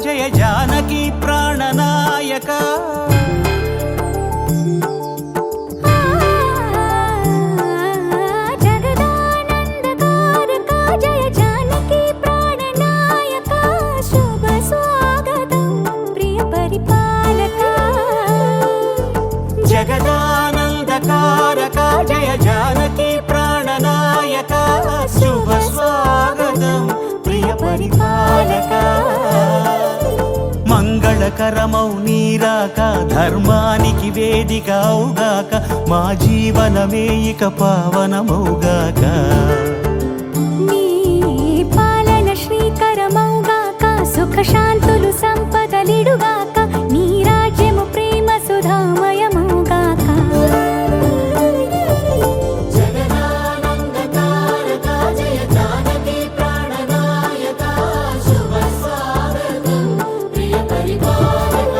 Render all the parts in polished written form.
జయ జానకి ప్రాణనాయక జగదానందకారక జయ జానకి ప్రాణనాయక శుభ స్వాగతం ప్రియ పరిపాలక జగదానందకారక జయ జానకి ప్రాణనాయక శుభ స్వాగతం ప్రియ పరిపాలక మంగళకరమౌ నీరాక ధర్మానికి వేదిక అవుగాక మా జీవనమే ఇక పావనమౌగాక నీ పాలన శ్రీకరమౌగాక సుఖ శాంతులు సంపదలిడుగాక నీ రాజ్యము ప్రేమ సుధామయమౌగాక జగదానందకారక జయ జానకి ప్రాణనాయక శుభ స్వాగతం ప్రియ పరిపాలక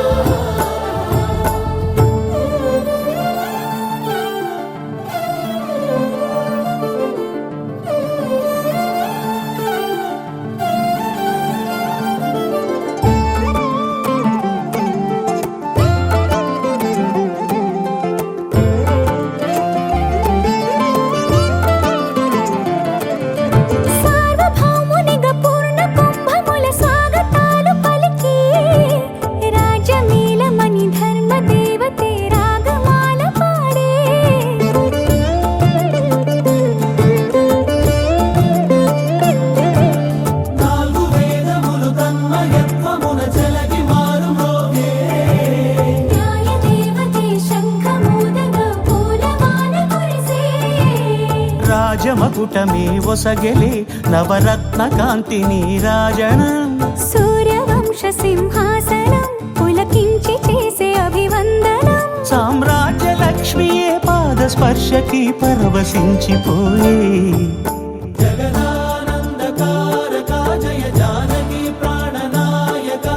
సార్వభౌమునిగా పూర్ణ కుంభముల స్వాగతాలు పలికి రాజమేళమణి ధర్మ దేవతే రాగమాల పాడే నాలుగు వేదములు తన్మయత్వమున జలగి మారుమోగే న్యాయ దేవతే శంఖమూదగా పూలమాల కురిసే రాజమకుటమే ఒసగెలే నవరత్న కాంతి నీరాజనం సూర్యవంశ సింహాసనం పులకించి చేసే అభివందనం సామ్రాజ్య లక్ష్మియే పాద స్పర్శకి పరవశించిపోయే జగదానందకారక జయ జానకి ప్రాణనాయక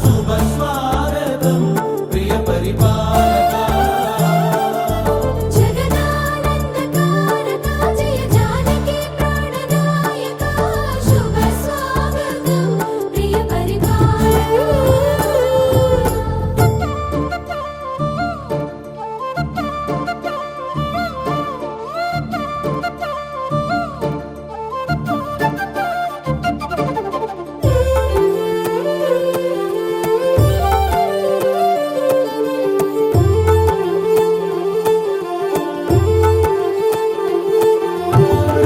శుభ స్వాగతం ప్రియ పరిపాలక జగదానందకారక జయ జానకి ప్రాణనాయక శుభ స్వాగతం ప్రియ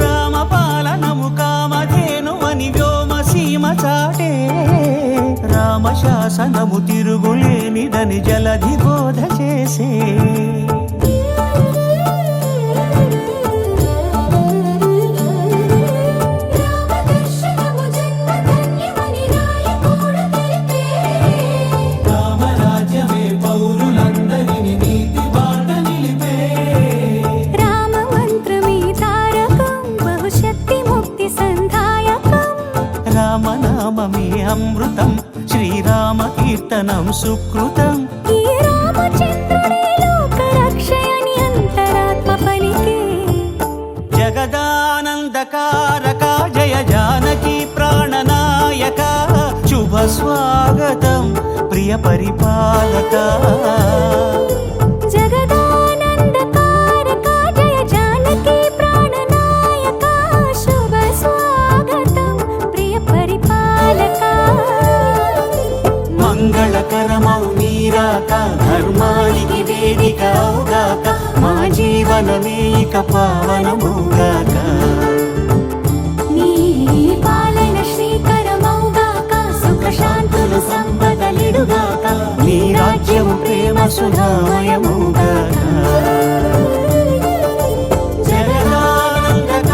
రామపాలనము కామధేను అని వ్యోమసీమ చాటే రామశాసనము తిరుగులేనిదని జలధి బోధ చేసే రామదర్శనము జన్మధన్యమని రాయకూడ తెలిపే రామరాజ్యమే పౌరులందరిని నీతి బాట నిలిపే రామ మంత్రమే తారకం బహుశక్తి ముక్తి సంధాయకం రామనామమే అమృతం శ్రీరామ కీర్తనం సుకృతం ఈ రామచంద్రుడే లోక రక్షయని అంతరాత్మ పలికే జగదానందకారక జయ జానకి ప్రాణనాయక శుభ స్వాగతం ప్రియ పరిపాలక జగదానందకారక జయ జానకి ప్రాణనాయక శుభ స్వాగతం ప్రియ పరిపాలక మంగళకరమౌ నీరాక ధర్మానికి వేదిక అవుగాక మా జీవనమే ఇక పావనమౌగాక నీ పాలన శ్రీకరమౌగాక సుఖ శాంతులు సంపదలిడుగాక నీ రాజ్యము ప్రేమ సుధామయమౌగాక జగదానందకారక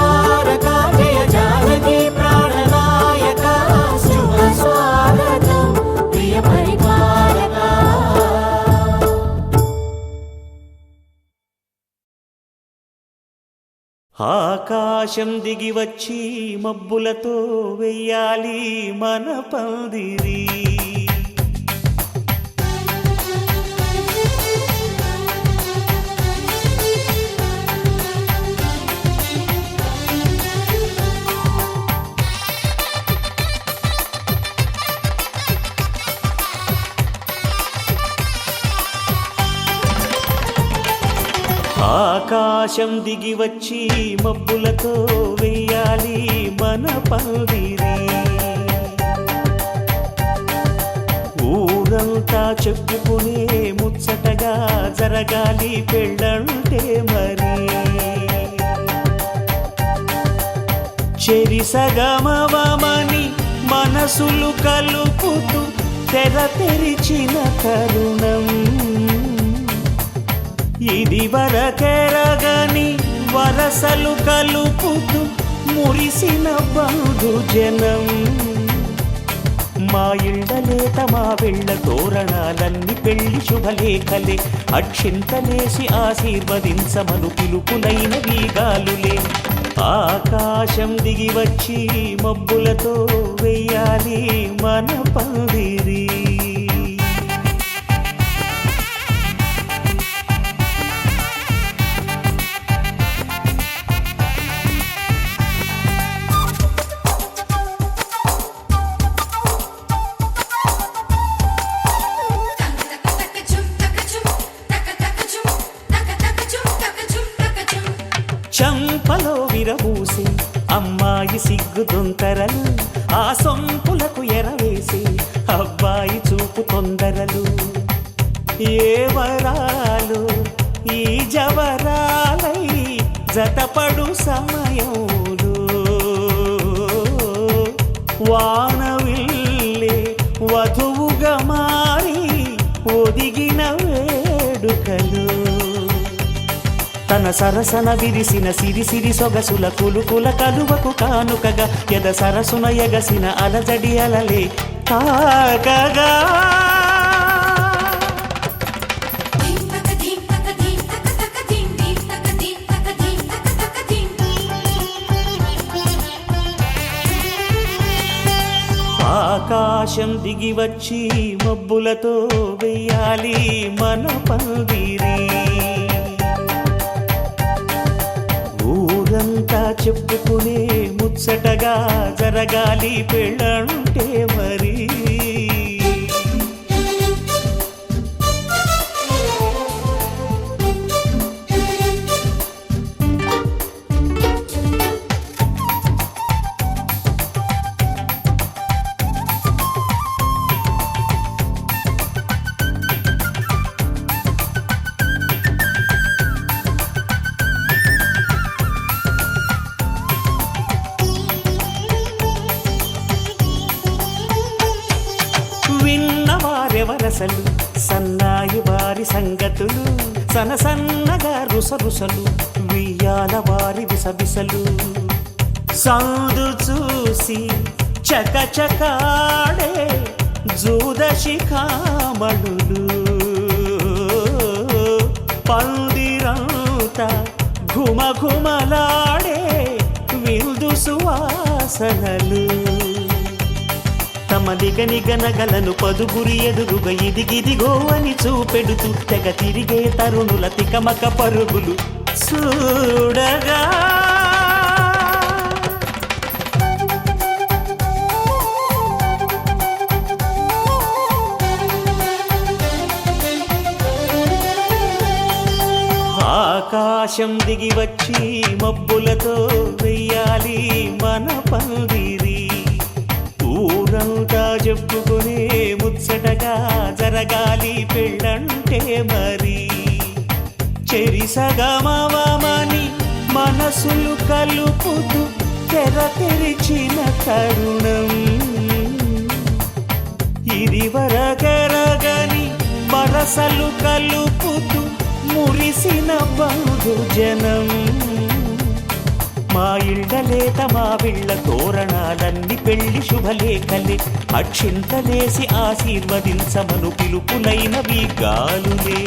ఆకాశం దిగి వచ్చి మబ్బులతో వెయ్యాలి మన పందిరి. ఆకాశం దిగి వచ్చి మబ్బులతో వెయ్యాలి మన పందిరి. ఊరంతా చెప్పుకునే ముచ్చటగా జరగాలి పెళ్ళంటే మరి. చెరిసగమవమని మనసులు కలుపుతూ తెర తెరిచిన తరుణం. ఇది వరకెరగని వరసలు కలుపుతూ మురిసిన బంధుజనం. మా ఇళ్ళలేత మా వెళ్ళ తోరణాలన్నీ పెళ్లి శుభలేఖలే. అక్షింతలేసి ఆశీర్వదించమను పిలుపులైన వీగాలులే. ఆకాశం దిగి వచ్చి మబ్బులతో వెయ్యాలి మన పందిరి. చంపలో విరబూసి అమ్మాయి సిగ్గు దొంతరలు. ఆ సొంపులకు ఎరవేసి అబ్బాయి చూపు తొందరలు. ఏ వరాలు ఈ జవరాలై జతపడు సమయంలో. వానవిల్లే వధువుగా మారి ఒదిగిన వేడుకలు. తన సరసన విరిసిన సిరిసిరి సొగసుల కులుకుల కలువకు కానుకగా ఎద సరసున ఎగసిన అలజడి అలలే తాకగా. ఆకాశం దిగి వచ్చి మబ్బులతో వెయ్యాలి మన పందిరి. ఊరంతా చెప్పుకునే ముచ్చటగా జరగాలి పెళ్ళంటే మరి. విన్నవారెవరసలు సన్నాయి వారి సంగతులు. సనసన్నగా రుసరుసలు వియ్యాల వారి విసవిసలు. సందు చూసి చకచకాడే జూదశిఖామణులు. పందిరంతా ఘుమఘుమలాడే విందు సువాసనలు. తమ నిగనిగనగలను పదుగురి ఎదురుగా ఇదిగిదిగో అని చూపెడుతూ తెగ తిరిగే తరుణుల తికమక పరుగులు చూడగా. ఆకాశం దిగి వచ్చి మబ్బులతో వెయ్యాలి మన పందిరి. ఊరంతా చెప్పుకునే ముచ్చటగా జరగాలి పెళ్ళంటే మరి. చెరిసగమవమని మనసులు కలుపుతూ తెర తెరిచిన తరుణం. ఇది వరకెరగని వరసలు కలుపుతూ మురిసిన బంధుజనం. మా ఇళ్ళలేత మా వీళ్ళ తోరణాలన్నీ పెళ్లి శుభలేఖలే. అక్షింతలేసి ఆశీర్వదించమను పిలుపులైనవి గాలులే.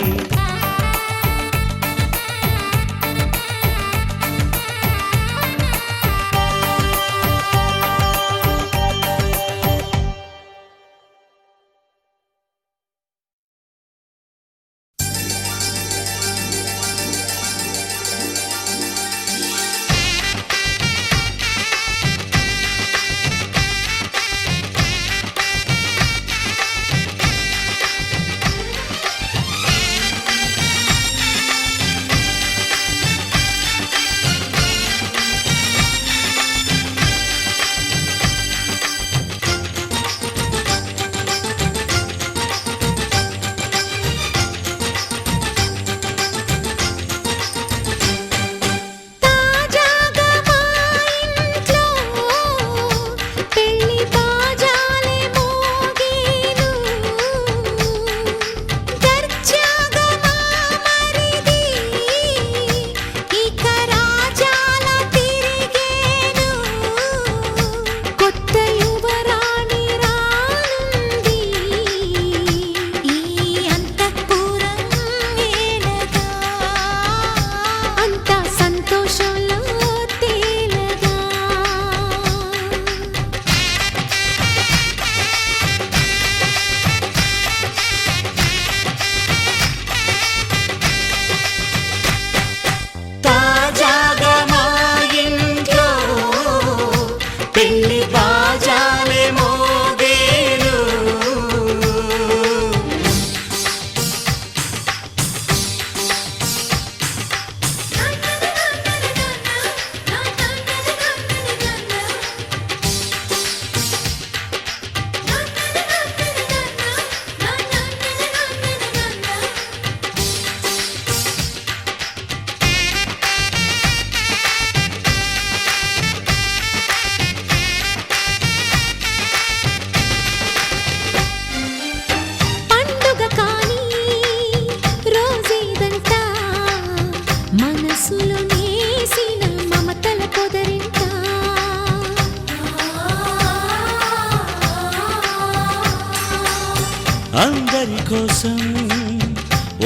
కోసం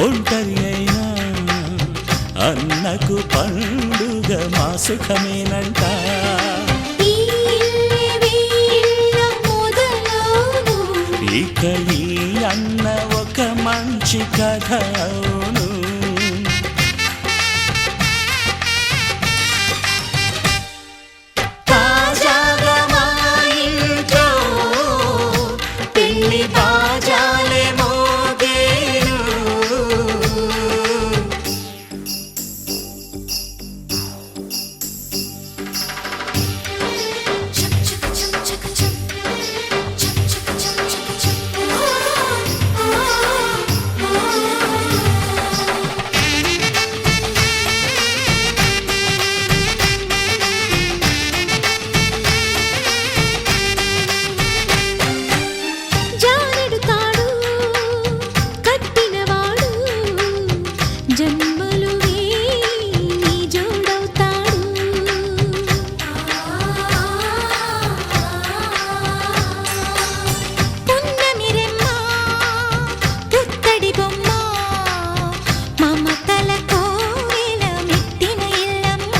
ఒంటరి అయినా అన్నకు పండుగ మా సుఖమేనంట. ఈ వీళ్ళ మొదలవును. ఇక ఈ అన్న ఒక మంచి కథ అవును. తాజాగా మా ఇంట్లో పెళ్లి బాజాలే మోగేను. చక్ చక్ చక్ చక్ చక్. చక్ చక్ చక్ చక్ చక్. జానెడు తాడు కట్టినవాడు జన్మలు నీ జోడవుతాడు. పున్నమిరెమ్మ పుత్తడి బొమ్మ మమతల కోవెల మెట్టిన ఇల్లమ్మ.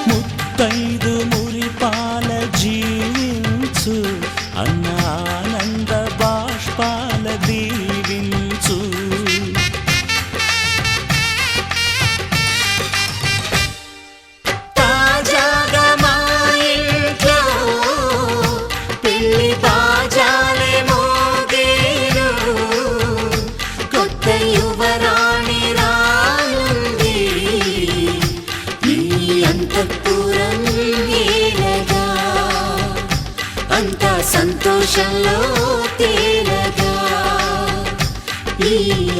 ముత్తైదు మురిపాల జీవించు అన్న ఆనంద బాష్పాల దీవించు. తాజాగా మా ఇంట్లో పెళ్లి బాజాలే మోగేను. కొత్త యువరాణి రానుంది ఈ అంతఃపురం ఏలగా. అంతా సంతోషంలో తేలగా ఈ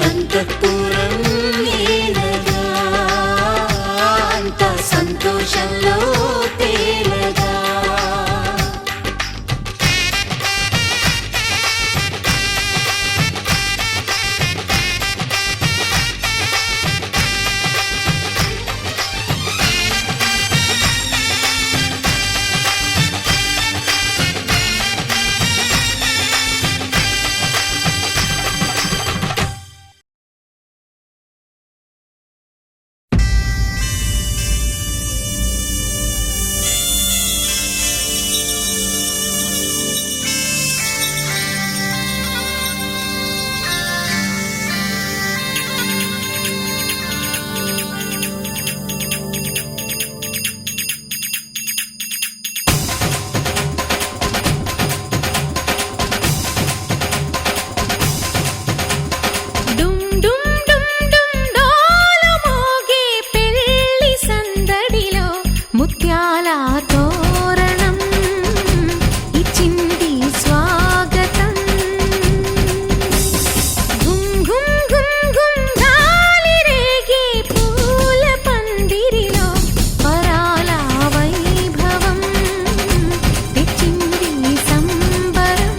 అంతఃపురం ఏలగా. అంతా సంతోషంలో తేలగా. డుమ్ డుమ్ డుమ్ డుమ్ డోలు మోగే పెళ్లి సందడిలో ముత్యాల తోరణం ఇచ్చింది స్వాగతం. గుమ్ గుమ్ గుమ్ గుమ్ గాలి రేగే పూల పందిరిలో వరాల వైభవం తెచ్చింది సంబరం.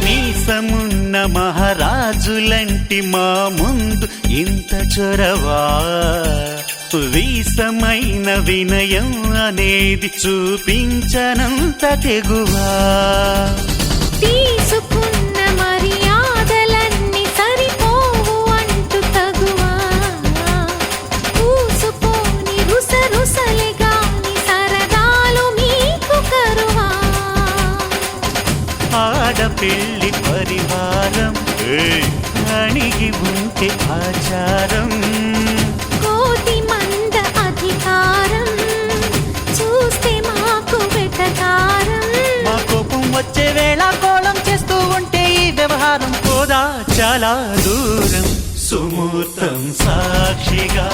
మీసమున్న మహారాజులంటి మా ముందు ఇంత చొరవా. వీసమైన వినయం అనేది చూపించనంత తెగువా. తీసుకున్న మర్యాదలన్నీ సరిపోవు అంటూ తగువా. పూసుపోని రుసరుసలే గాని సరదాలు మీకు కరువా. ఆడపిల్లి పరివారం అణిగి ఉంటే ఆచారం. కోటి మంద అధికారం చూస్తే మాకు వెటకారం. మా కోపం వచ్చే వేళ కోళం చేస్తూ ఉంటే ఈ వ్యవహారం పోదా చాలా దూరం. సుమూర్తం సాక్షిగా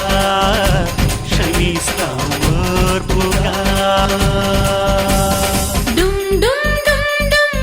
క్షమిస్తాం ఓర్పుగా. డుమ్ డుమ్ డుమ్ డుమ్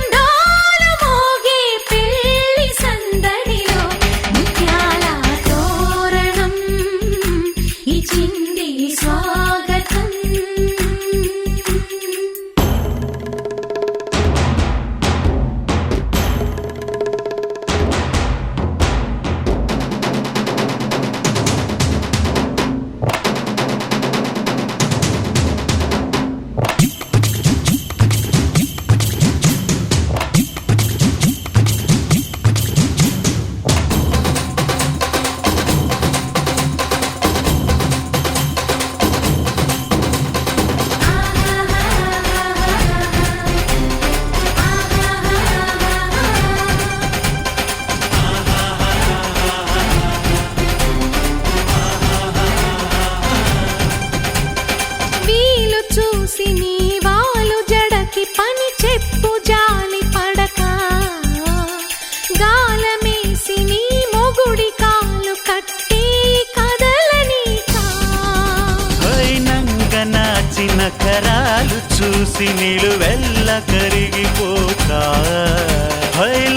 కలలు చూసి నిలువెల్ల కరిగిపోక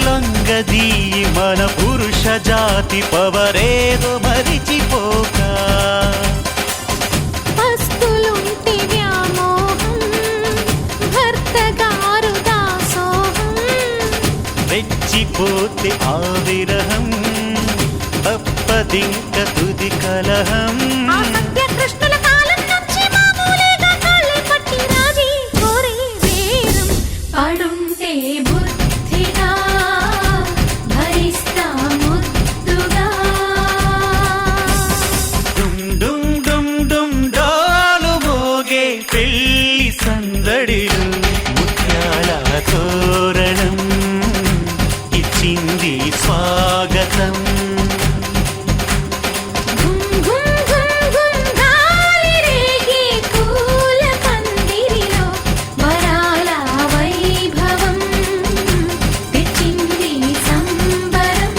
లొంగదీయి మన పురుష జాతి పవరేదో మరిచిపోక పస్తులుంటి వ్యామోహం భర్త గారు దాసోహం రెచ్చిపోతే ఆ విరహం తప్పదింక తుది కలహం ఆ సత్య కృష్ణుల కాలం నుంచి మామూలుగా కాళ్ళే పట్టి రాజీ కోరే వేరం పడుంటే బుద్ధిగా భరిస్తా ముద్దుగా డుమ్ డుమ్ డుమ్ డుమ్ డాలు మోగే పెళ్లి సందడిలు ముత్యాల తోరణం ఇచ్చింది స్వాగతం ఘుమ్ ఘుమ్ ఘుమ్ ఘుమ్ గాలి రేగే పూల పందిరిలో వరాల వైభవం తెచ్చింది సంబరం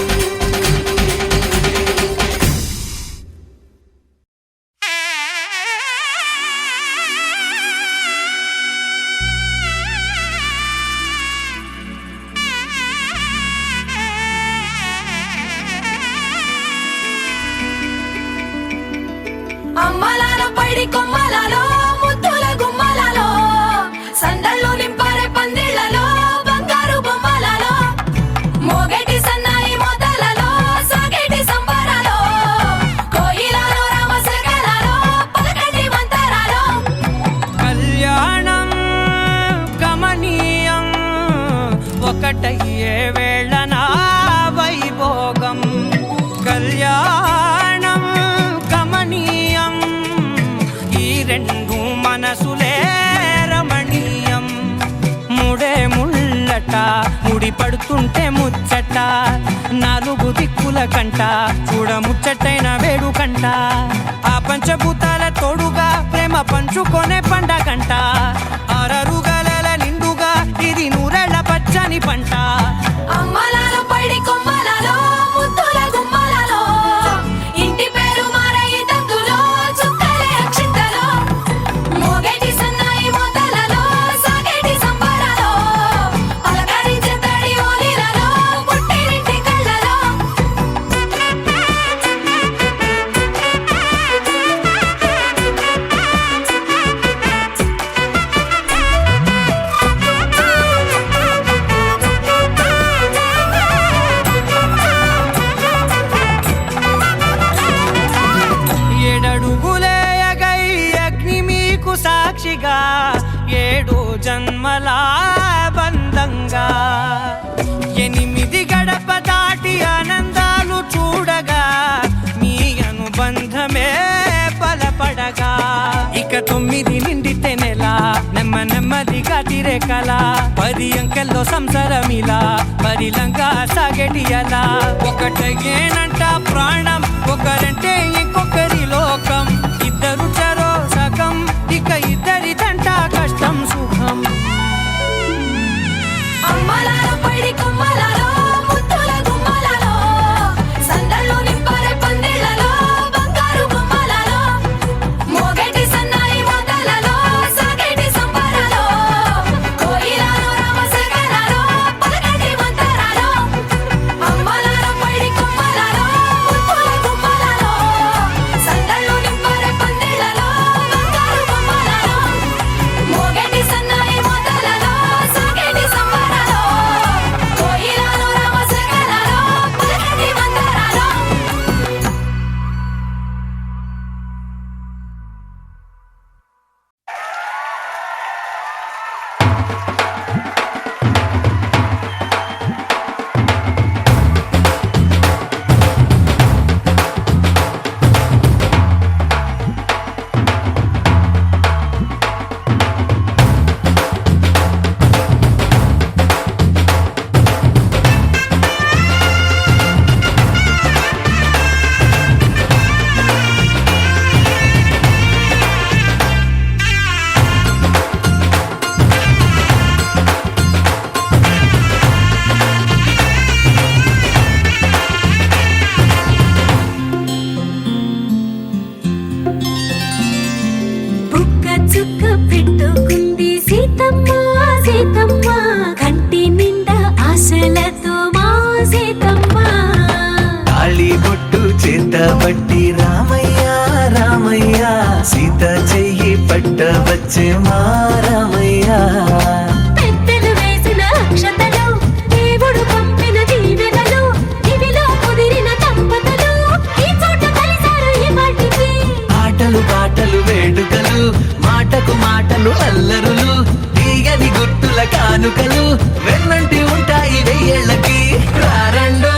అమ్మలాలో పైడి కొమ్మలలో ముద్దుల గుమ్మలలో సందళ్ళు నింపారే పందిళ్లలో బంగారు బొమ్మలలో మోగేటి సన్నాయి మోతలలో సాగేటి సంబరాలో కోయిలలో రామసగలలో పలకటి మంతరాలో కళ్యాణం గమనీయం ఒకటయ్యే వేళ నా వైభోగం కళ్యాణం గమనీయం ఈ రెండు మనసులే రమణీయం ముడే ముళ్ళట ముడి పడుతుంటే ముచ్చట నాలుగు దిక్కుల కంట చూడ ముచ్చటైన వేడుకంట ఆ పంచభూతాల తోడుగా ప్రేమ పంచుకొనే పండగంట ఆరరుగల నిండుగా ఇది నూరెళ్ళ పచ్చని పంట అమ్మలాలో పైడి కొమ్మలలో ముద్దుల గుమ్మలలో ఇంటి పేరు మారయి తందులో చుక్కలే అక్షింతలో మోగేటి సన్నాయి మోతలలో సాగేటి సంబరాలో పలకరించే తడి ఓలిలలో పుట్టినింటి కళ్ళలో ఏడడుగులేయగై అగ్ని మీకు సాక్షిగా ఏడు జన్మల బంధంగా ఎనిమిది గడప దాటి ఆనందాలు చూడగా మీ అనుబంధమే బలపడగా ఇక 9 నిండితే నెల నెమ్మదిగా తిరే కల 10 అంకెల్లో సంసారమిలా పరిలంగా సాగేటి అలా ఒకటేనంట ప్రాణం ఒకరంటే ఇంకొకరి లోకం ఇద్దరు చరో సగం ఇక ఇద్దరిదంట కష్టం సుఖం అమ్మలాలో పైడి కొమ్మలలో ముద్దుల గుమ్మలలో సందళ్ళు నింపారే పందిళ్లలో బంగారు బొమ్మలలో మోగేటి సన్నాయి మోతలలో సాగేటి సంబరాలో కోయిలలో రామసగలలో పలకటి మంతరాలో అమ్మలాలో పైడి కొమ్మలలో ముద్దుల గుమ్మలలో పట్టబట్టి రామయ్య రామయ్య సీత చెయ్యి పట్టవచ్చే మా రామయ్య పెద్దలు వేసిన అక్షతలు దేవుడు పంపిన దీవెనలు ఇవిలో కుదిరిన దంపతులు ఈ చోట కలిసారు ఈ వాటికి ఆటలు పాటలు వేడుకలు మాటకు మాటలు అల్లరులు తీయని గుర్తుల కానుకలు వెన్నంటి ఉంటాయి వెయ్యేళ్ళకి రారండో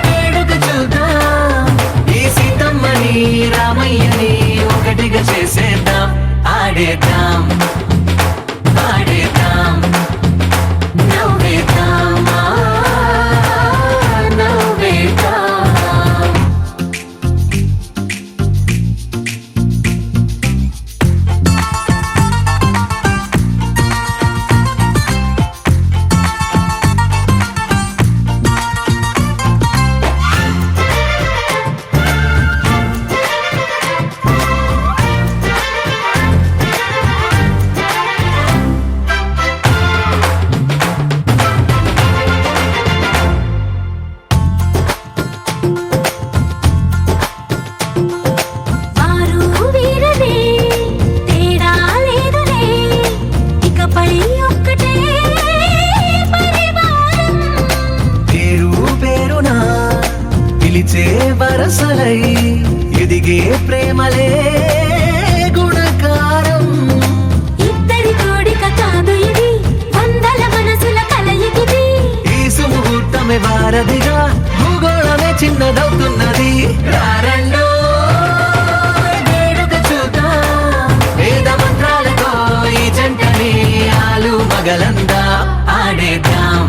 వేడుక చూద్దాం ఈ సీతమ్మని రామయ్యని ఒకటిగా చేసేద్దాం ఆడేద్దాం ఆడేద్దాం నవ్వేద్దాం నవ్వేద్దాం వారు వీరనే తేడా లేదులే ఇకపై ఒక్కటే పరివారం పేరు పేరునా పిలిచే వరసలై ఎదిగే ప్రేమలే గుణకారం ఇద్దరి కోడిక కాదు ఇది వందల మనసుల కలయికిది ఈ సుముహూర్తమే వారధిగా భూగోళమే చిన్నదవుతున్నది రారండో వేడుక చూద్దాం వేద మంత్రాలతో ఈ జంటని ఆలు మగలందా ఆడేద్దాం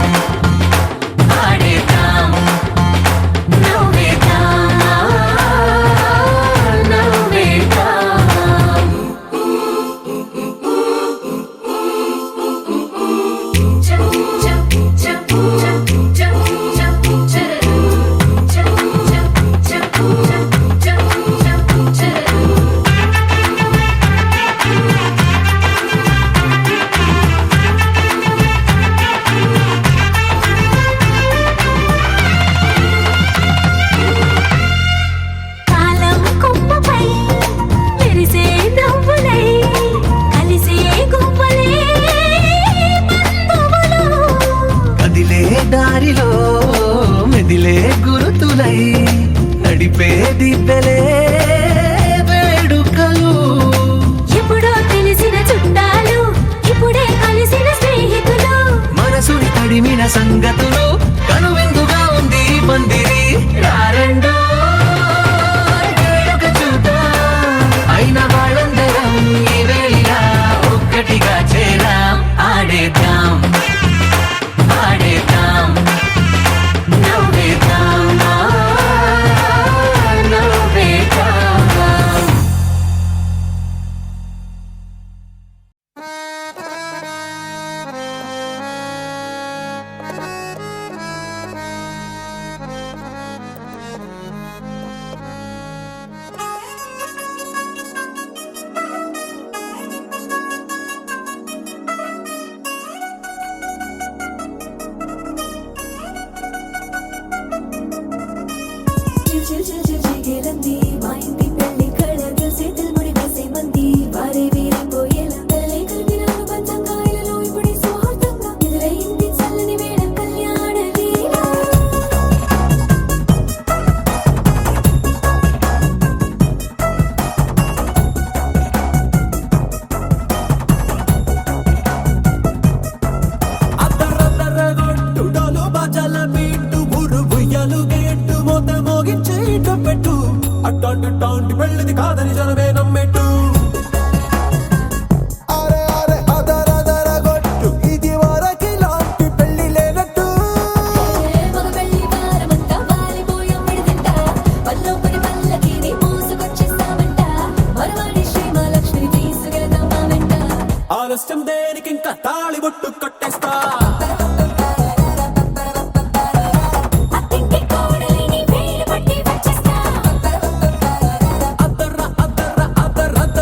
ఆడేద్దాం నవ్వేద్దాం నవ్వేద్దాం కాలం కొమ్మపై మెరిసే నవ్వులై కలిసే గువ్వలే బంధువులు కదిలే దారిలో మెదిలే గురుతులై నడిపే దిబ్బెలే వేడుకలు ఎప్పుడో తెలిసిన చుట్టాలు ఇప్పుడే కలిసిన స్నేహితులు మనసుని తడిమిన సంగతులు కనువిందుగా ఉంది ఈ పందిరి రారండో వేడుక చూద్దాం అయిన వాళ్ళందరం ఈ వేళ ఒక్కటిగా చేరాం ఆడేద్దాం ఆడేద్దాం నవ్వేద్దాం నవ్వేద్దాం చిగిలంది మా ఇంటి పెళ్లి కళగా చేతులు ముడి వేసే మంది వారే వీరిపోయేలా తల్లి కలిపిన పంచంగాయలలో ఇప్పుడు స్వార్థంగా ఎదురైంది చల్లని వేళ కళ్యాణ లీలా అద్దరద్దరగొట్టుడలు బజల బీటు బురు బుయ్యలు గేట్టు మోత మోగించే పెట్టు అట్టాంటి టాంటి పెళ్ళిది కాదని జనమే నమ్మెట్టు అరే అరే అదరదరగొట్టు ఇది వరకి లాంటి పెళ్లి లేనట్టు మగ పెళ్లి వారమంతా వాలిపోయాం విడిదింట పల్లోపరి పల్లకిని మోసుకొచ్చేస్తామంట మరవాడి శ్రీమహాలక్ష్మిని తీసుకెళ్దాం మా వెంట ఆలస్యం దేనికి ఇంకా తాళి బొట్టు కట్టేస్తా అత్తింటి కోడలిని వేలు పట్టి వచ్చేస్తా అద్దర్ర అద్దర్ర అద్దర్ర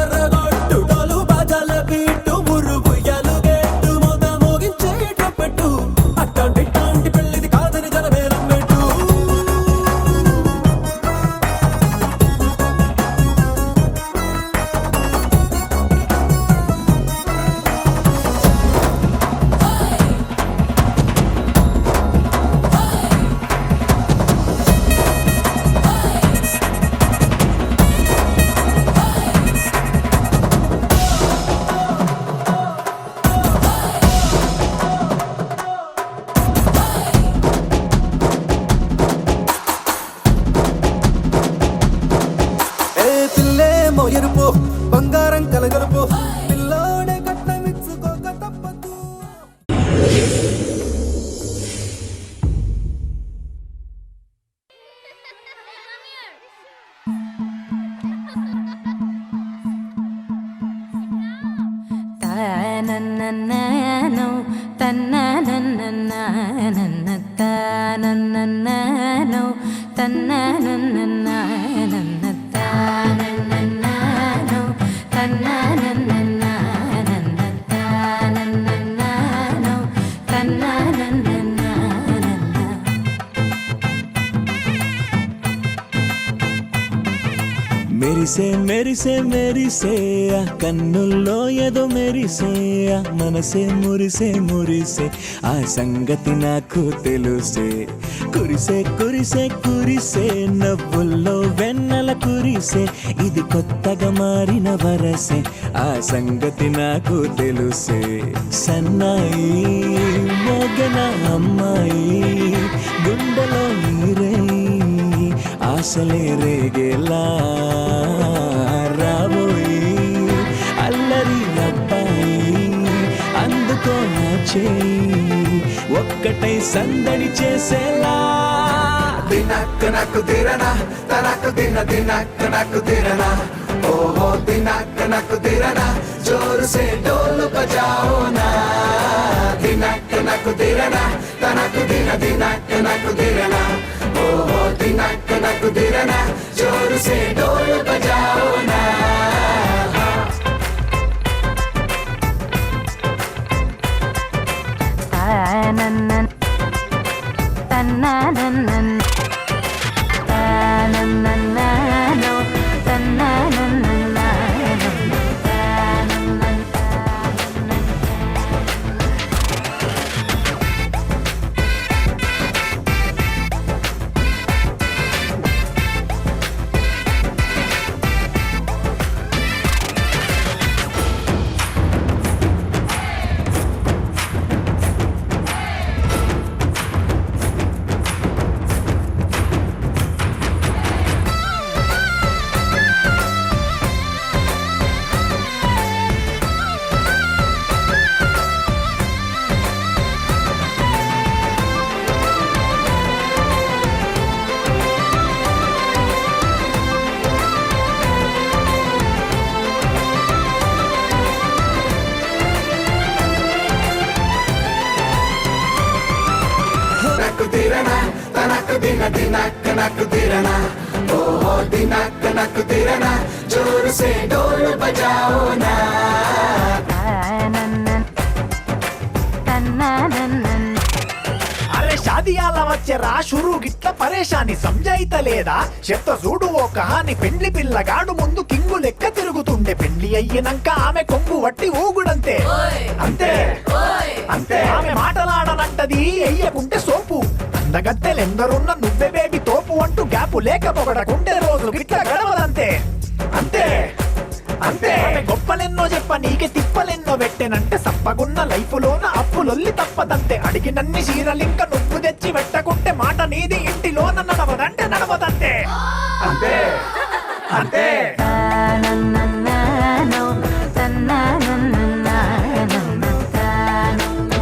ఎరుపు బంగారం కలగలుపు పిల్లోడే కట్టమిచ్చుకోక తప్పదు. తానన్ననానో తన్ననన్ననానన్న తానన్ననానో తన్ననన్ననానన్న తానన్ననానో తన్ననన్ననానన్న తానన్ననానో తన్ననన్ననానన్న మెరిసే మెరిసే మెరిసే ఆ కన్నుల్లో ఏదో మెరిసే ఆ మనసే మురిసే మురిసే ఆ సంగతి నాకు తెలుసే కురిసే కురిసే కురిసే నవ్వుల్లో వెన్నెల కురిసే ఇది కొత్తగా మారిన వరసే ఆ సంగతి నాకు తెలుసే సన్నాయి మోగన అమ్మాయి గుండెలో నీరే ఆశలే రేగేలా రాబోయి అల్లరి అబ్బాయి అందుకో నా చేయి ఒక్కటై సందడి చేసేలా దినక్ నక్ దిరనా తనక్ దిన దినక్ నక్ దిరనా ఓహో దినక్ నక్ దిరనా జోరు సే డోలు బజాओ నా దినక్ నక్ దిరనా తనక్ దిన దినక్ నక్ దిరనా ఓహో దినక్ నక్ దిరనా జోరు సే డోలు బజాओ నా తానన్నన్ తన్ననన్నన్ తానన్ననానో తన్ననన్ననానన్న తానన్నన్ నక్ దిరనా తనక్ దిన దినక్ నక్ దిరనా ఓహో దినక్ నక్ దిరనా జోరు సే డోలు బజాओ నా తానన్నన్ తన్ననన్నన్ అరే షాదియాల వచ్చెరా షురు గిట్ల పరేషాని సంజాయితలేదా చెత్త చూడు ఓ కహాని పెండ్లి పిల్లగాడు ముందు కింగు లెక్క తిరుగుతుండే పెండ్లి అయ్యినంక ఆమె కొంగు వట్టి ఊగుడంతే అంతే అంతే ఆమె మాటలాడనంటది ఎయ్యకుంటే సోపు అందగత్తెలెందరున్న నువ్వే బేబీ తోపు అంటూ గ్యాపు లేక పొగడకుంటే రోజు గిట్ల గడవదంతే అంతే అంతే ఆమె గొప్పలెన్నో చెప్ప నీకే తిప్పలెన్నో పెట్టెనంటే సప్పగున్న లైఫ్ లోన అప్పులొల్లి తప్పదంతే అడిగినన్ని చీరలింక నువ్వు తెచ్చి పెట్టకుంటే మాట నీది ఇంటిలోన నడవదంటే నడవదంతే అంతే అంతే తానన్ననానో తన్ననన్ననానన్న తానన్న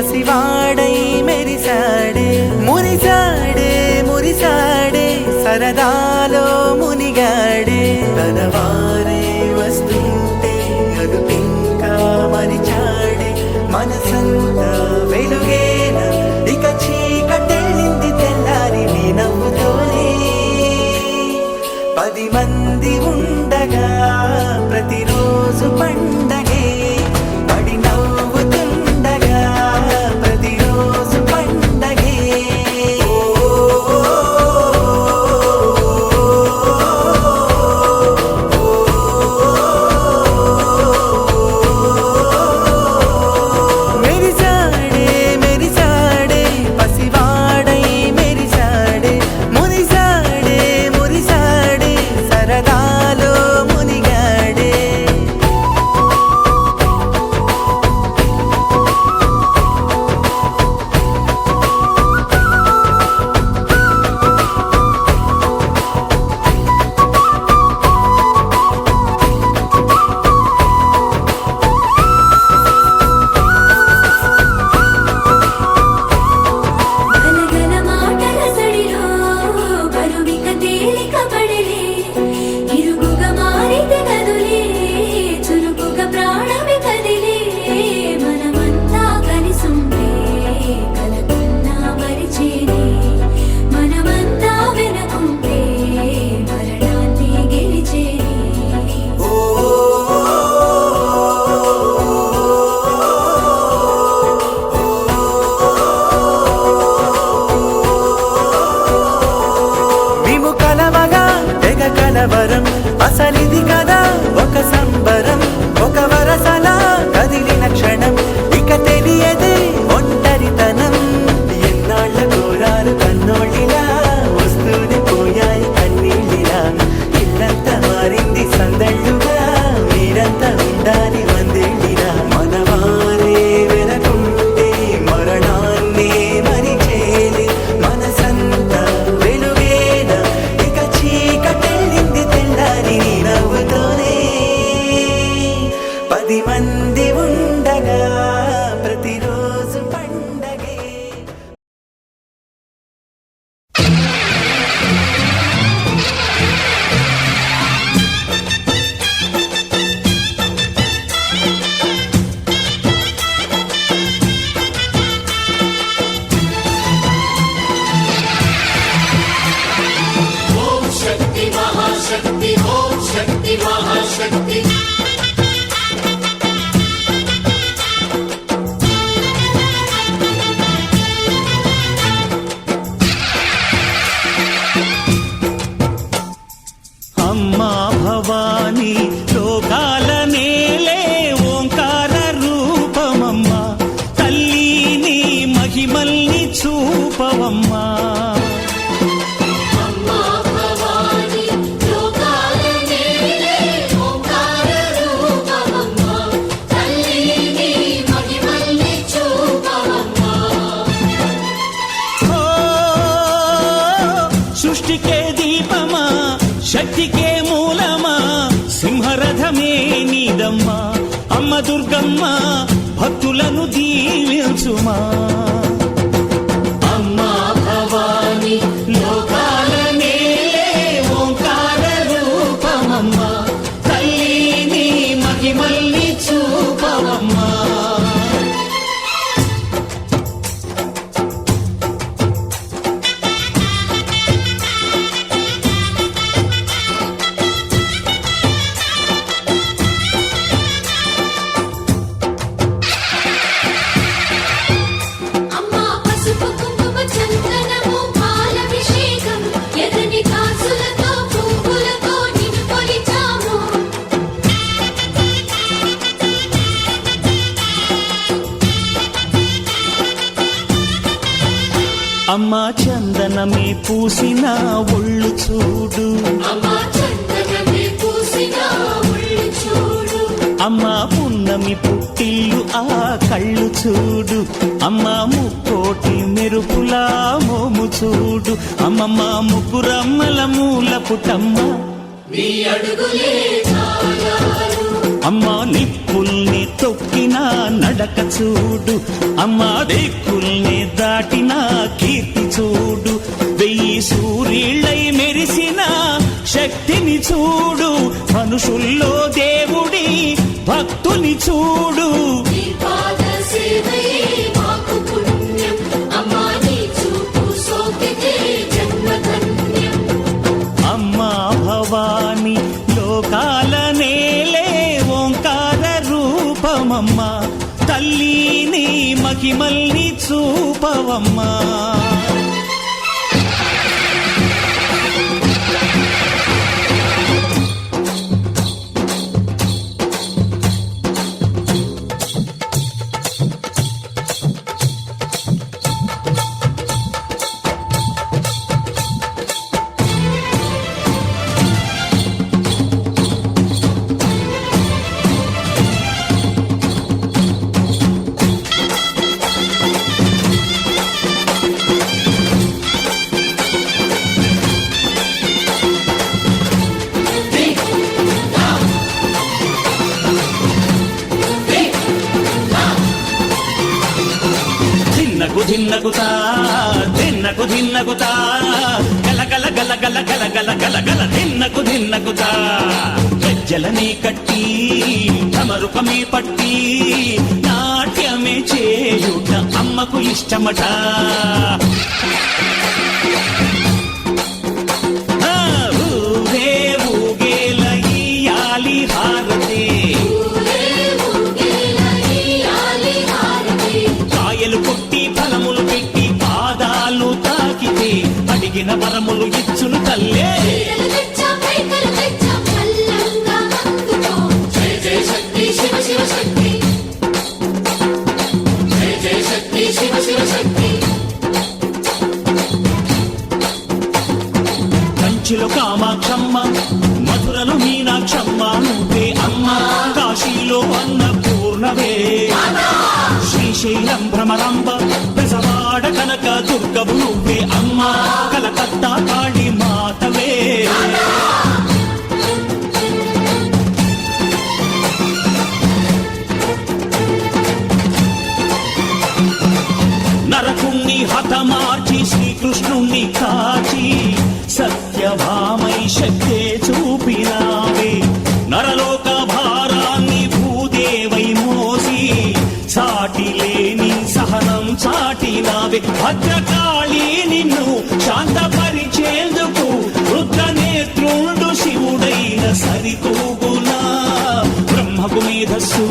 పసివాడై మెరిసాడే మురిసాడే మురిసాడే సరదాలో మునిగాడే తన వారే వస్తుంటే అదుపింకా మరిచాడే మనసంతా వెలుగేన ఇక చీకటెళ్ళింది తెల్లారి నీ నవ్వుతోనే 10 మంది ఉండగా ప్రతిరోజు పండగే పడి నవ్వుతుండగా ప్రతిరోజు పండగే మెరిసాడే మెరిసాడే పసివాడై మెరిసాడే మురిసాడే మురిసాడే సరదాలో మునిగాడే గలగల మాటల సడిలో బరువిక తేలిక పడలే ఇరుగుగా మారితే కదులే చురుకుగా ప్రాణమి కదిలే మనమంతా కలిసుంటే కలకున్నా మరిచేనే మనమంతా వెనకుంటే మరణాన్ని గెలిచేనే మేము కలవగా తెగ కలవరం అసలిది కదా ఒక సంబరం ఒక వరసలా కదిలిన క్షణం ఇక తెలియదే ఒంటరితనం ఎన్నాళ్ళ కోరాలు కన్నోళ్ళిలా వస్తూనే పోయాయి కన్నీళ్ళిలా ఇల్లంతా మారింది సందళ్ళుగా మీరంతా ఉండాలి వందేళ్ళిలా మనవారే వెనకుంటే మరణాన్నే మరిచేలే మనసంతా వెలుగేన ఇక చీకటెళ్ళింది తెల్లారి నీ నవ్వుతోనే 10 మంది ఉండగా ప్రతిరోజు పండగే అమ్మా భవానీ లోకాల నేలే ఓంకార రూపమమ్మా తల్లి నీ మహిమల్ని చూపవమ్మా ఓ, సృష్టికే దీపమా శక్తికే మూలమా సింహరథమే నీదమ్మా అమ్మ దుర్గమ్మ భక్తులను దీవించుమా అమ్మా భవాని లోకాల నేలే ఓంకార రూపమమ్మా తల్లి నీ మహిమల్ని చూపవమ్మా అమ్మా పసుపు కుంకుమ చందనము పాలభిషేకం ఎదని కాసులతో పువ్వులతో నిన్ను కొలిచాము అమ్మా చందనమే పూసిన ఒళ్ళు చూడు అమ్మా చందనమే పూసిన ఒళ్ళు చూడు అమ్మా పున్నమి పుట్టిల్లు ఆ కళ్ళు చూడు అమ్మా ముక్కోటి మెరుపులా మోము చూడు అమ్మమ్మ ముగ్గురమ్మల మూల పుటమ్మ నీ అడుగులే చాలారు అమ్మా నిప్పుల్ని తొక్కిన నడక నడక చూడు అమ్మా దిక్కుల్ని దాటిన కీర్తి చూడు 1000 సూర్యుళ్ళై మెరిసిన శక్తిని చూడు మనుషుల్లో దేవుడి భక్తుని చూడు నీ పాద సేవే మాకు పుణ్యం అమ్మా నీ చూపు సోకితే జన్మధన్యం అమ్మా భవాని లోకాల నేలే ఓంకార రూపమమ్మా తల్లిని మహిమల్ని చూపవమ్మా ధిన్నగుతా ధిన్నగుతా గల గల గల గల గల గల గల గల ధిన్నగుతా గజ్జలనే కట్టి తమరుకమే పట్టి నాట్యమే చేయుట అమ్మకు ఇష్టమట ఊరే ఊగేల ఇయ్యాలి హారతే కాయలు కొట్టి ఫలములు పెట్టి పాదాలు తాకితే అడిగిన వరములు ఇచ్చును తల్లే జయ జయ శక్తి శివ శివ శక్తి జయ జయ శక్తి శివ శివ శక్తి కంచిలో కామాక్షమ్మ మధురలు మీనాక్షమ్మ నువ్వే అమ్మ కాశీలో అన్నపూర్ణవే శ్రీశైలం భ్రమరాంబ బెజవాడ కనక దుర్గవు నువ్వే అమ్మ కలకత్తా కాళీ మాతవే నరకుణ్ణి హతమార్చి శ్రీకృష్ణుణ్ణి కాచి సత్యభామై శక్తే చూపినావే నరలోక భారాన్ని భూదేవై మోసి సాటి లేని సహనం చాటినావే భద్రకాళి నిన్ను శాంతపరిచేందుకు రుద్రనేత్రుండు శివుడైన సరితూగునా బ్రహ్మకు మేధస్సు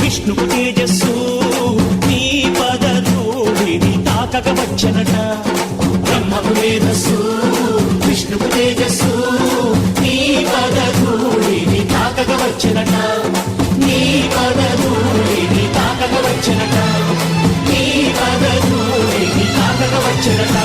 విష్ణుకు తేజస్సు నీ పదధూళిని తాకక వచ్చనట బ్రహ్మకు మేధస్సు విష్ణుకు తేజస్సు నీ పదధూళిని తాకక వచ్చనట నీ పదధూళిని తాకక వచ్చనట నీ పదధూళిని తాకక వచ్చనట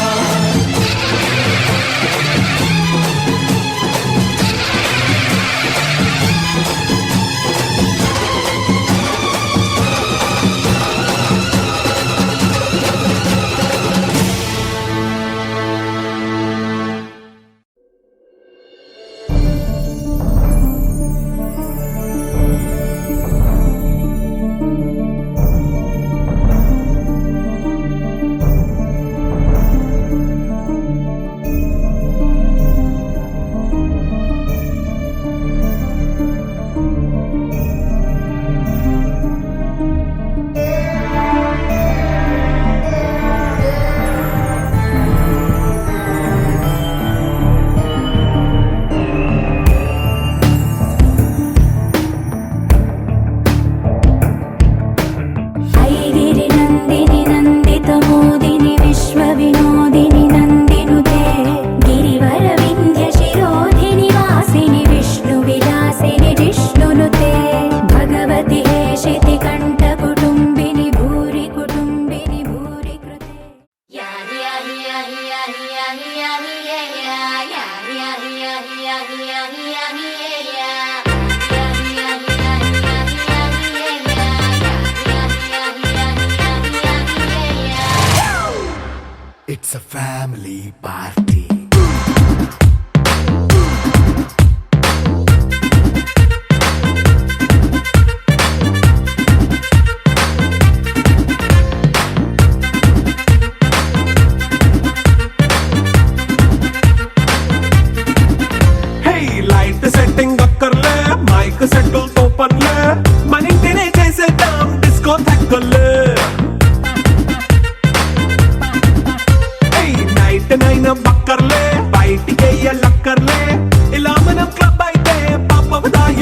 It's a family party.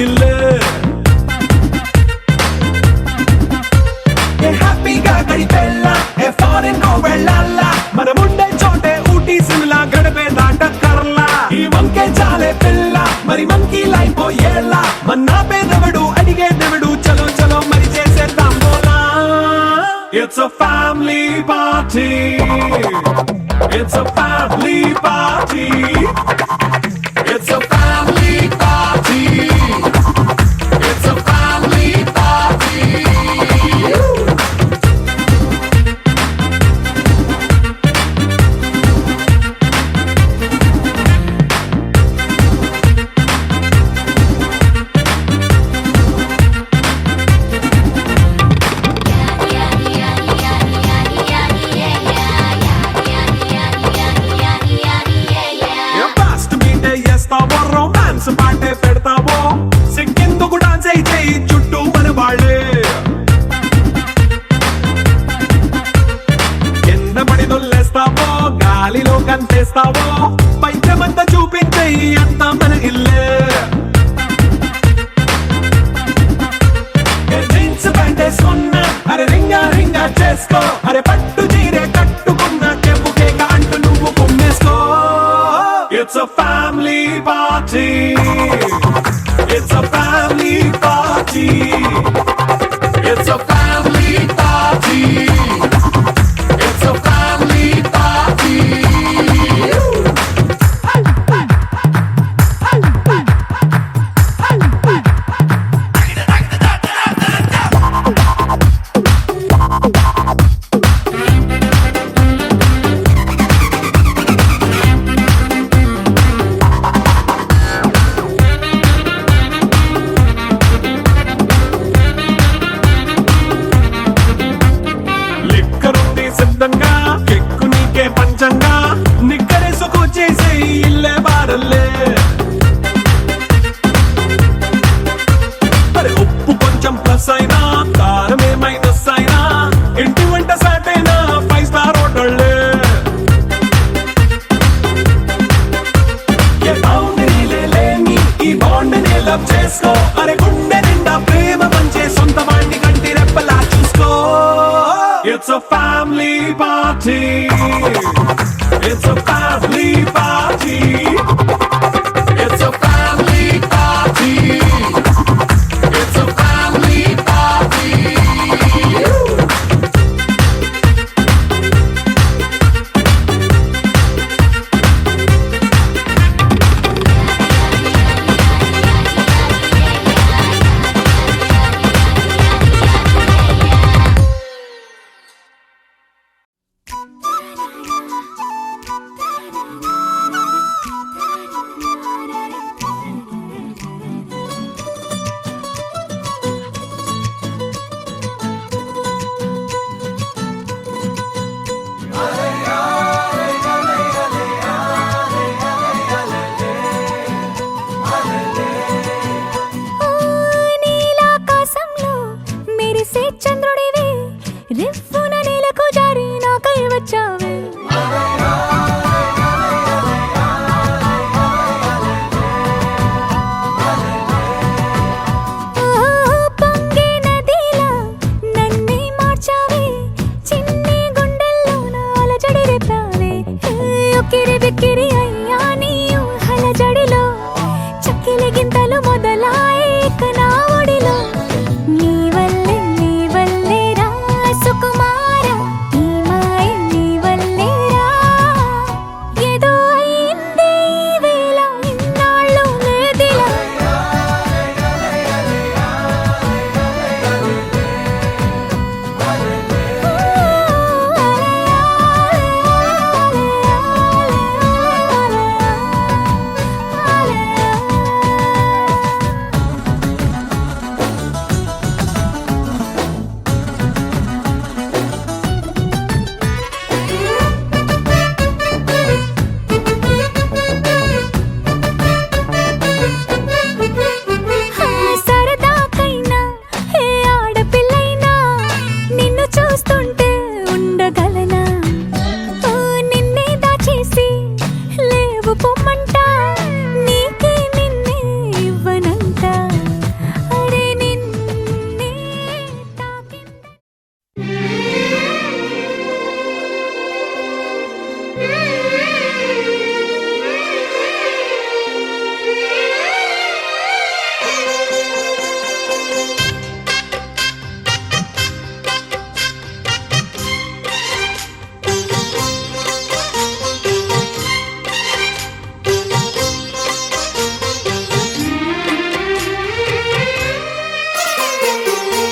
ఇల్లు ఏ హ్యాపీగా గడిపెళ్ళ ఏ ఫారెన్ కో వెళ్ళాల మనముండే చోటే ఊటీ సిమ్లా గడిపే దాట కర్లా ఈ వంకే చాలే పిల్ల మరి మంకీ లైఫ్ ఏళ్ళ మన్నా పేదవడు అడిగే దేవుడు చలో చలో మరి చేసేద్దాం బోలా it's a family party it's a family party it's a family party it's a family party fast మీటే చేస్తావో రొమాన్స్ పాటే పెడతావో సిగ్గెందుకు డాన్స్ అయి చేయి చుట్టూ మన వాళ్ళే కింద పడి దొల్లేస్తావో గాలిలో కంతేస్తావో పైచమంతా చూపించేయి అంతా మన ఇల్లే జీన్స్ ప్యాంటేసుకున్నా అరే రింగా రింగా చేసుకో అరే పట్టు చీరే కట్టుకున్న చెవు కేక అంటూ నువ్వు కుమ్మేసుకో it's a family party it's a family party it's a family party it's a family party లిక్కరుంది సిద్ధంగా కెక్కు నీకే పంచంగా నిక్కరేసుకు చేసే ఇల్లే బారల్లే అరే ఉప్పు కొంచెం ప్లస్ అయినా కారమే మైనస్ అయినా ఇంటి వంట సాటైనా 5 స్టార్ హోటళ్ళే ఏ బౌండరీలే లేని ఈ బాండ్ ని లవ్ చేసుకో అరే గుండె నిండా ప్రేమ పంచే సొంత వాణ్ణి కంటి రెప్పలా చూసుకో It's a family party. It's a family party. It's a family party. It's a family party.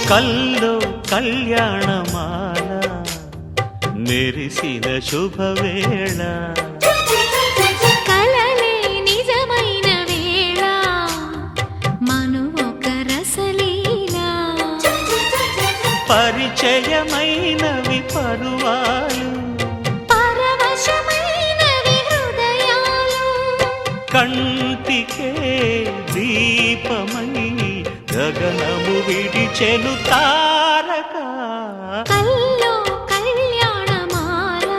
కల్లో కళ్యాణమాల మెరిసిన శుభవేళ కలలే నిజమైన వేళ మనువొక రసలీలా పరిచయమైనవి పరువాలు పరవశమైనవి హృదయాలు కంటికే దీపమై గగనము విడిచెను తారక కల్లో కళ్యాణమాల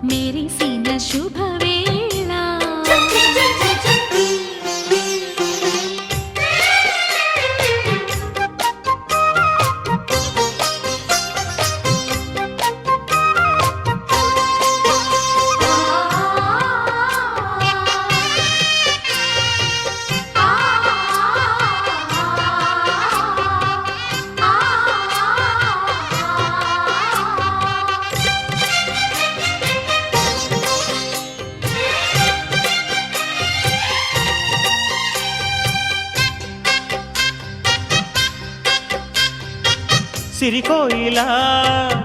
మెరిసిన శుభవేళ సిరికోయిలా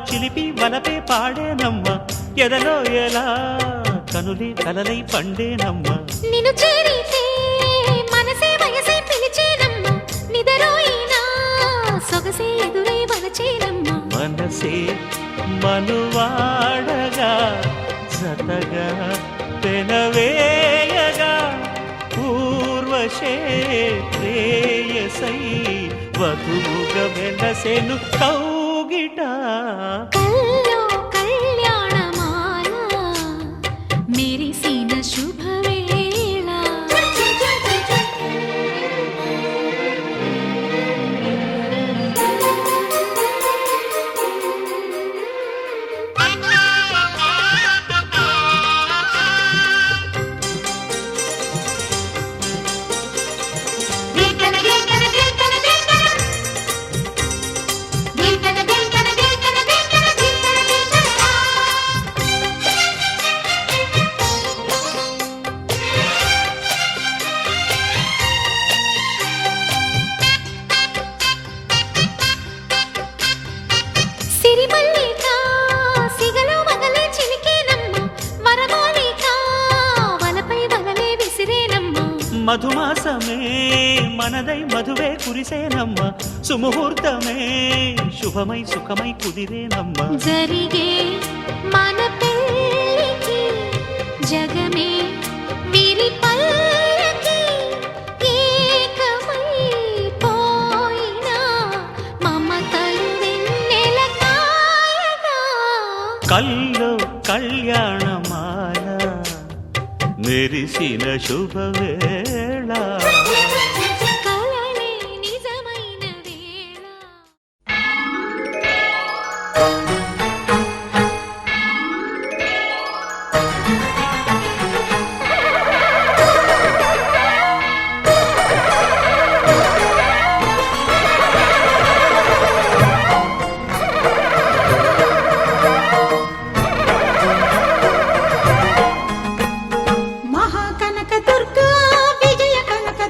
చిలిపి వలపే పాడేనమ్మ ఎదలో ఎలా కనులే కలలై పండేనమ్మ నిన్ను చేరితే మనసే వయసే పిలిచేనమ్మ నిదరోయినా సొగసే ఎదురై వలచేనమ్మ మనసే మనువాడగా జతగా పెనవేయగా పూర్వశే ప్రేయసై వధువుగా వెలసెను కౌగిట కల్లో కళ్యాణమాల మెరిసిన శుభవేళ సిరిమల్లిక సిగలో మగలే చిలికేనమ్మ వరమోలిక వలపై వలలే విసిరేనమ్మ మధుమాసమే మనదై మధువే కురిసేనమ్మ సుముహూర్తమే శుభమై సుఖమై కుదిరేనమ్మ జరిగే మన పెళ్ళికి జగమే విరిపల్లకి ఏకమై పోయినా మమతలు వెన్నెల కాయగా కల్లో కళ్యాణమాల మెరిసిన శుభవేళ కలలే నిజమైన వేళ మహాకనక దుర్గా విజయ కనక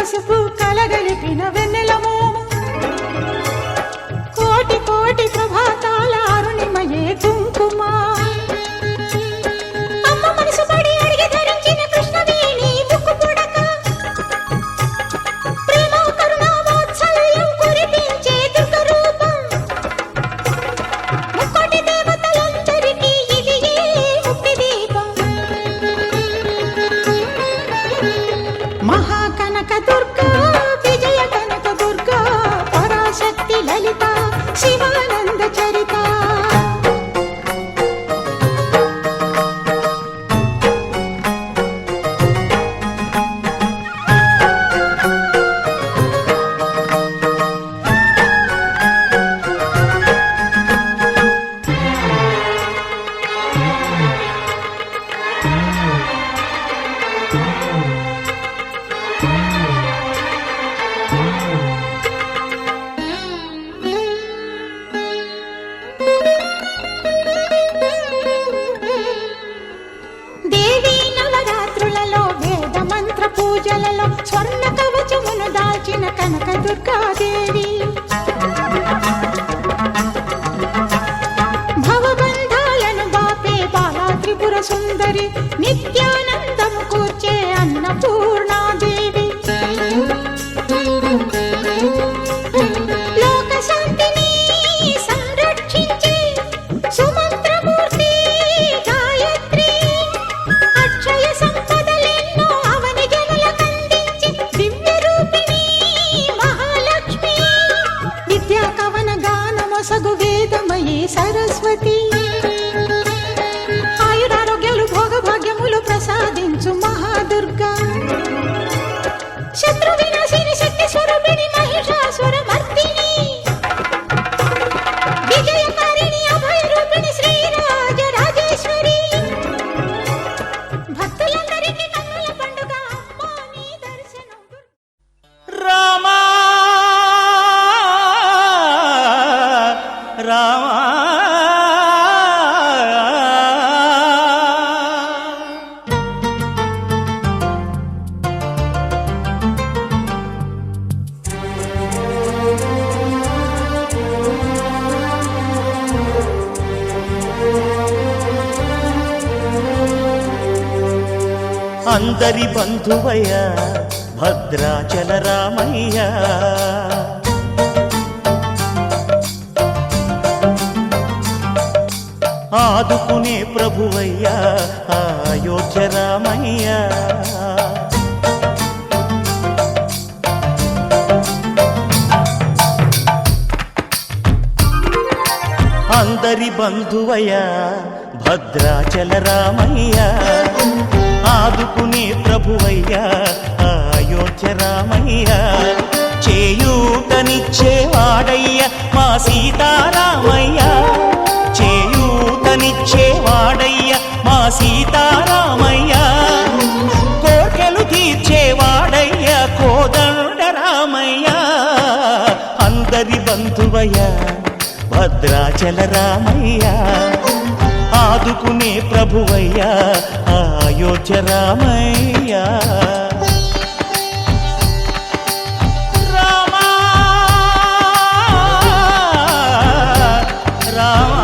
పసుపు కలగలిపిన వెన్నెల మోము కోటి కోటి ప్రభాతాల అరుణిమయే కుంకుమ అమ్మ మనసు పడి అడిగి ధరించిన కృష్ణవేణి ముక్కు పుడక ప్రేమ కరుణ వాత్సల్యం కురిపించే దుర్గ రూపం ముక్కోటి దేవతలందరికీ ఇది ముక్తి దీపం మహాకనక దుర్గా విజయ కనక దుర్గా పరాశక్తి లలిత శివానంద చరిత దేవీ నవరాత్రులలో వేద మంత్ర పూజలలో స్వర్ణ కవచమును దాల్చిన కనక దుర్గాదేవి భవబంధాలను బాపే బాలా త్రిపుర సుందరి నిత్యానందము కూర్చే అన్నపూర్ణాదేవి లోక శాంతిని సంరక్షించే సుమంత్రమూర్తి గాయత్రి అక్షయ సంపదలెన్నో అవని జనులకందించి దివ్య రూపిణి మహాలక్ష్మి విద్యా కవన గానమొసగు వేదమయీ సరస్వతి ఆయురారోగ్యాలు భోగభాగ్యములు ప్రసాదించు మహాదుర్గా శత్రు వినాశిని శక్తి స్వరూపిణి మహిషాసుర మర్దిని విజయకారిణి అభయ రూపిణి శ్రీరాజ రాజేశ్వరి భక్తులందరికీ కన్నుల పండుగ అమ్మా నీ దర్శనం రామా రామా అందరి బంధువయ్య భద్రాచల రామయ్య ఆదుకునే ప్రభువయ్య అయోధ్య రామయ్య అందరి బంధువయ్య భద్రాచల రామయ్య ఆదుకునే ప్రభువయ్య అయోధ్య రామయ్య చేయూతనిచ్చేవాడయ్య మా సీతారామయ్య చేయూతనిచ్చేవాడయ్య మా సీతారామయ్య కోర్కెలు తీర్చేవాడయ్య కోదండ రామయ్య అందరి బంధువయ్య భద్రాచల రామయ్య ఆదుకునే ప్రభువయ్య అయోధ్య రామయ్య రామా రామా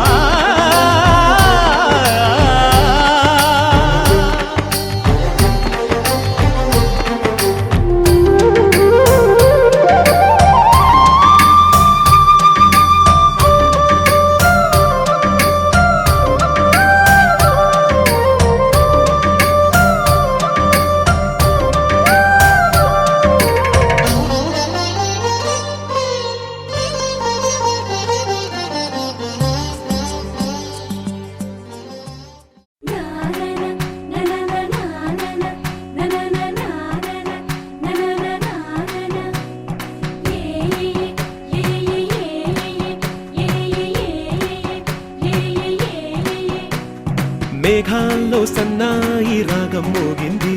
మేఘాల్లో సన్నాయి రాగం మోగింది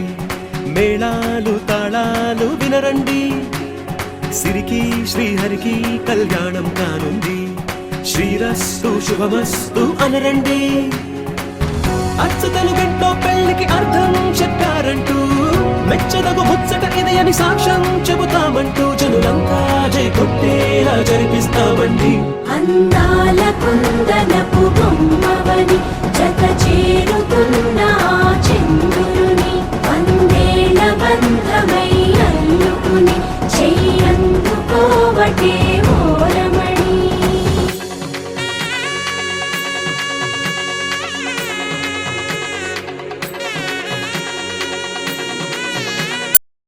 మేళాలు తాళాలు వినరండి సిరికి శ్రీహరికి కళ్యాణం కానుంది శ్రీరస్తు శుభమస్తు అనరండి అచ్చ తెలుగింటో పెళ్లికి అర్థం చెప్పారంటూ మెచ్చదగు ముచ్చట ఇది అని సాక్ష్యం చెబుతామంటూ జనులంతా జై కొట్టేలా జరిపిస్తామండి. అందాల కుందనపు బొమ్మవని జత చేరుతున్న ఆ చంద్రుని వందేళ్ల బంధమై అల్లుకుని చెయ్యందుకోవటే